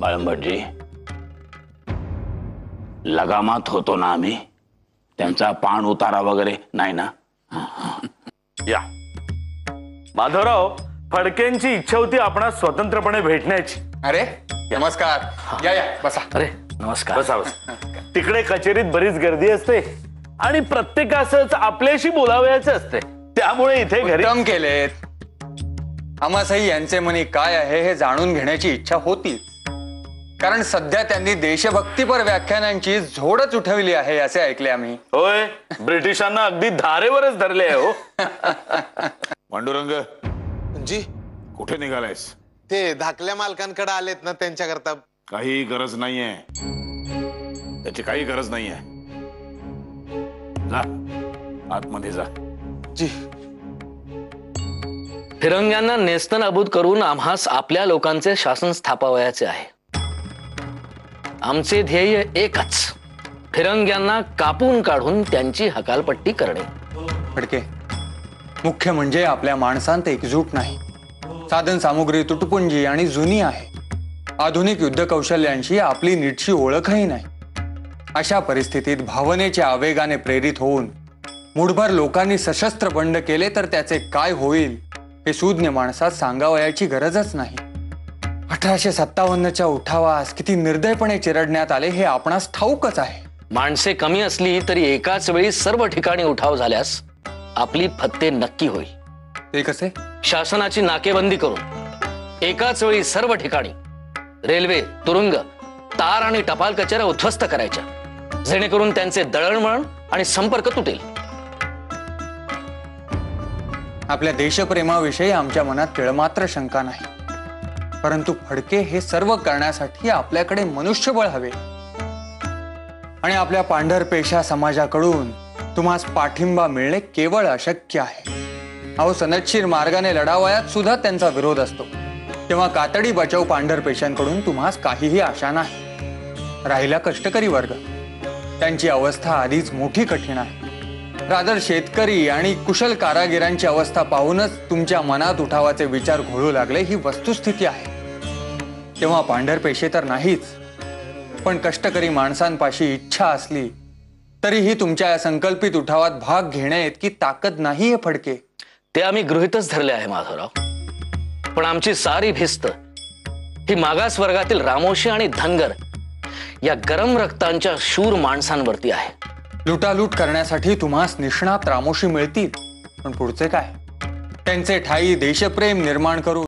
बाळंबटजी, लगामात होतो ना आम्ही, त्यांचा पाण उतारा वगैरे नाही ना? या माधवराव, फडकेंची इच्छा होती आपणास स्वतंत्रपणे भेटण्याची. अरे नमस्कार, या या बसा. अरे नमस्कार. बसा बसा. तिकडे कचेरीत बरीच गर्दी असते आणि प्रत्येकासच आपल्याशी बोलावयाचे असते, त्यामुळे इथे घरी उत्तम केलेत. आम्हासही यांचे मनी काय आहे हे जाणून घेण्याची इच्छा होती, कारण सध्या त्यांनी देशभक्तीपर व्याख्यानांची झोडच उठवली आहे असे ऐकले आम्ही. होय, ब्रिटिशांना अगदी धारेवरच धरले आहे. हो पांडुरंग जी, कुठे निघालायस? ते धाकल्या मालकांकडे आलेत ना, त्यांच्याकरता. काही गरज नाहीये, त्याची काही गरज नाहीये. जा आतमध्ये जा. जी. फिरंग्यांना नेस्तनाबूत करून आम्हास आपल्या लोकांचे शासन स्थापावयाचे आहे. आमचे ध्येय एकच, फिरंग्यांना कापून काढून त्यांची हकालपट्टी करणे. फडके, मुख्य म्हणजे आपल्या माणसांत एकजूट नाही. साधन सामुग्री तुटपुंजी आणि जुनी आहे. आधुनिक युद्ध कौशल्यांशी आपली नीटशी ओळखही नाही. अशा परिस्थितीत भावनेच्या आवेगाने प्रेरित होऊन मुठभर लोकांनी सशस्त्र बंड केले तर त्याचे काय होईल हे सुज्ञ माणसात सांगावयाची गरजच नाही. 1857च्या उठावास किती निर्दयपणे चिरडण्यात आले हे आपणास ठाऊकच आहे. माणसे कमी असली तरी एकाच वेळी सर्व ठिकाणी उठाव झाल्यास आपली फत्ते नक्की होईल. ते कसे? शासनाची नाकेबंदी करून एकाच वेळी सर्व ठिकाणी रेल्वे, तुरुंग, तार आणि टपाल कचेऱ्या उद्ध्वस्त करायच्या, जेणेकरून त्यांचे दळणवळण आणि संपर्क तुटेल. आपल्या देशप्रेमाविषयी आमच्या मनात तिळमात्र शंका नाही, परंतु फडके हे सर्व करण्यासाठी आपल्याकडे मनुष्यबळ हवे आणि आपल्या पांढरपेशा समाजाकडून तुम्हास पाठिंबा मिळणे केवळ अशक्य आहे. अहो, सनदशीर मार्गाने लढावयात सुद्धा त्यांचा विरोध असतो, तेव्हा कातडी बचाव पांढरपेशांकडून तुम्हास काहीही आशा नाही. राहिला कष्टकरी वर्ग, त्यांची अवस्था आधीच मोठी कठीण आहे. रादर शेतकरी आणि कुशल कारागिरांची अवस्था पाहूनच तुमच्या मनात उठावाचे विचार घोळू लागले ही वस्तुस्थिती आहे. तेव्हा पांढरपेशे तर नाहीच, पण कष्टकरी माणसांपाशी इच्छा असली तरीही तुमच्या या संकल्पित उठावात भाग घेण्या इतकी ताकद नाही हे फडके. ते आम्ही गृहीतच धरले आहे माधवराव, पण आमची सारी भिस्त ही मागास वर्गातील रामोशी आणि धनगर या गरम रक्तांच्या शूर माणसांवरती आहे. लुटालूट करण्यासाठी तुम्हास निष्णात रामोशी मिळतील, पण पुढचे काय? त्यांचे ठाई देशप्रेम निर्माण करून